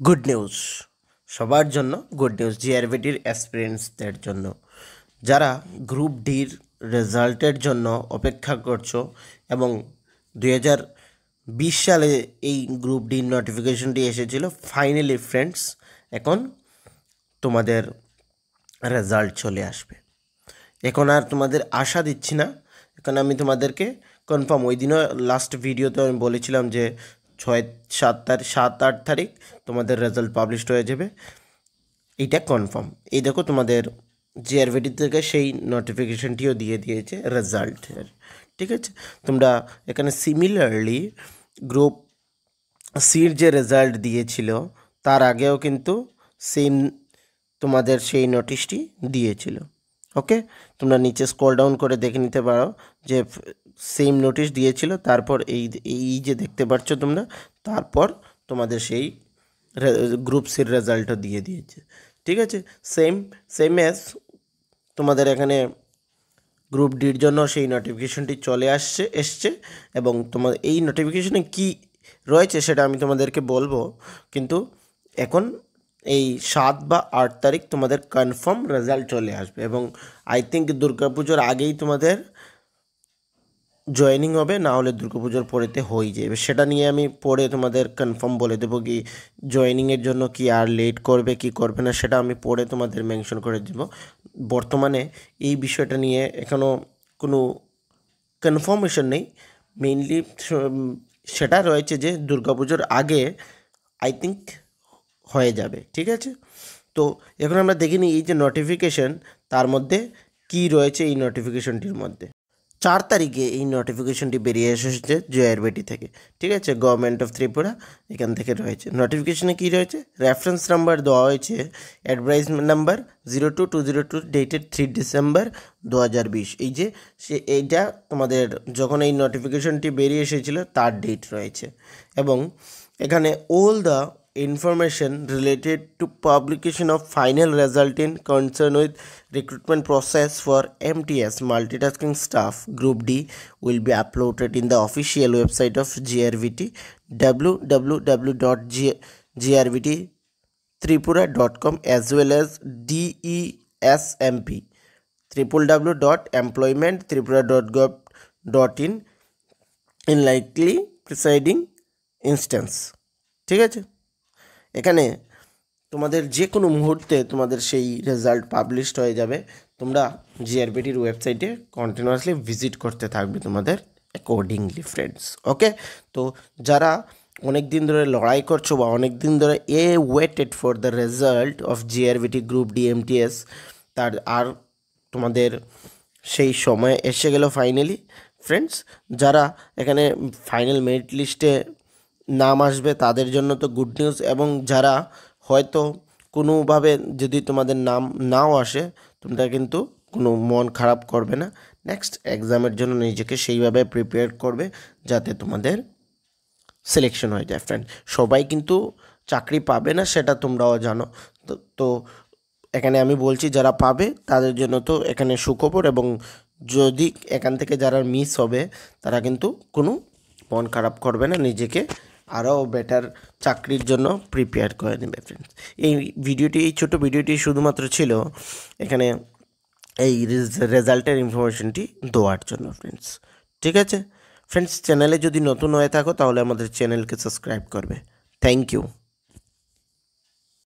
Good news সবার জন্য good news জিআরভিটির অ্যাসপিরেন্টসদের জন্য যারা গ্রুপ ডির রেজাল্টের জন্য অপেক্ষা করছো এবং 2020 সালে এই গ্রুপ ডির নোটিফিকেশনটি এসেছিল। ফাইনালি ফ্রেন্ডস, এখন তোমাদের রেজাল্ট চলে আসবে। এখন আর তোমাদের আশা দিচ্ছি না, এখন আমি তোমাদেরকে কনফার্ম, ওই দিনও লাস্ট ভিডিওতে আমি বলেছিলাম যে 7-8 তারিখ তোমাদের রেজাল্ট পাবলিশড হয়ে যাবে, এইটা কনফার্ম। এই দেখো তোমাদের জিআরভিটি থেকে সেই নোটিফিকেশনটিও দিয়ে দিয়েছে রেজাল্টের, ঠিক আছে। তোমরা এখানে সিমিলারলি গ্রুপ সির যে রেজাল্ট দিয়েছিল তার আগেও কিন্তু সেম তোমাদের সেই নোটিশটি দিয়েছিল। ওকে, তোমরা নিচে স্ক্রল ডাউন করে দেখে নিতে পারো যে সেম নোটিশ দিয়েছিল। তারপর এই যে দেখতে পাচ্ছ তোমরা, তারপর তোমাদের সেই গ্রুপ সির রেজাল্টও দিয়ে দিয়েছে, ঠিক আছে। সেম অ্যাজ তোমাদের এখানে গ্রুপ ডির জন্য সেই নোটিফিকেশনটি চলে এসছে এবং তোমার এই নোটিফিকেশনে কি রয়েছে সেটা আমি তোমাদেরকে বলবো, কিন্তু এখন এই 7 বা 8 তারিখ তোমাদের কনফার্ম রেজাল্ট চলে আসবে এবং আই থিঙ্ক দুর্গাপুজোর আগেই তোমাদের জয়েনিং হবে, না হলে দুর্গাপুজোর পরেতে হয়ে যাবে। সেটা নিয়ে আমি পরে তোমাদের কনফার্ম বলে দেবো কি জয়েনিংয়ের জন্য কি আর লেট করবে কি করবে না, সেটা আমি পরে তোমাদের মেনশন করে দেব। বর্তমানে এই বিষয়টা নিয়ে এখনও কোনো কনফার্মেশন নেই। মেইনলি সেটা রয়েছে যে দুর্গাপুজোর আগে আই থিঙ্ক হয়ে যাবে, ঠিক আছে। তো এখন আমরা দেখিনি এই যে নোটিফিকেশন, তার মধ্যে কি রয়েছে এই নোটিফিকেশনটির মধ্যে। 4 তারিখে এই নোটিফিকেশনটি বেরিয়ে এসেছে জিআরভিটি থেকে, ঠিক আছে, গভর্নমেন্ট অফ ত্রিপুরা এখান থেকে রয়েছে। নোটিফিকেশনে কী রয়েছে, রেফারেন্স নাম্বার দেওয়া হয়েছে অ্যাডভাইজমেন্ট নাম্বার 02202 ডেটেড 3 ডিসেম্বর 2020। এই যে এইটা তোমাদের যখন এই নোটিফিকেশনটি বেরিয়ে এসেছিল তার ডেট রয়েছে এবং এখানে all the information related to publication of final result in concern with recruitment process for MTS multitasking staff group D will be uploaded in the official website of GRVT www.grvttripura.com as well as DESMP www.employmenttripura.gov.in in likely preceding instance, ঠিক আছে। এখানে তোমাদের যে কোনো মুহূর্তে তোমাদের সেই result published হয়ে যাবে। তোমরা জিআরভিটির ওয়েবসাইটে কন্টিনিউয়াসলি ভিজিট করতে থাকবে তোমাদের অ্যাকর্ডিংলি ফ্রেন্ডস। ওকে, তো যারা অনেক দিন ধরে লড়াই করছো বা অনেক দিন ধরে waited for the result of GRVT group DMTS, তার আর তোমাদের সেই সময় এসে গেল ফাইনালি ফ্রেন্ডস। যারা এখানে ফাইনাল মেরিট লিস্টে নাম আসবে তাদের জন্য তো গুড নিউজ, এবং যারা হয়তো কোনোভাবে যদি তোমাদের নাম নাও আসে তোমরা কিন্তু কোনো মন খারাপ করবে না। নেক্সট এক্সামের জন্য নিজেকে সেইভাবে প্রিপেয়ার করবে যাতে তোমাদের সিলেকশন হয়ে যায়। ফ্রেন্ড, সবাই কিন্তু চাকরি পাবে না, সেটা তোমরাও জানো। তো এখানে আমি বলছি যারা পাবে তাদের জন্য তো এখানে সুখবর, এবং যদি এখান থেকে যারা মিস হবে তারা কিন্তু কোনো মন খারাপ করবে না, নিজেকে আরও বেটার চাকরির জন্য প্রিপেয়ার করে নেবে ফ্রেন্ডস। এই ছোটো ভিডিওটি শুধুমাত্র ছিল এখানে এই রেজাল্টের ইনফরমেশনটি দেওয়ার জন্য ফ্রেন্ডস, ঠিক আছে। ফ্রেন্ডস, চ্যানেলে যদি নতুন হয়ে থাকো তাহলে আমাদের চ্যানেলকে সাবস্ক্রাইব করবে। Thank you.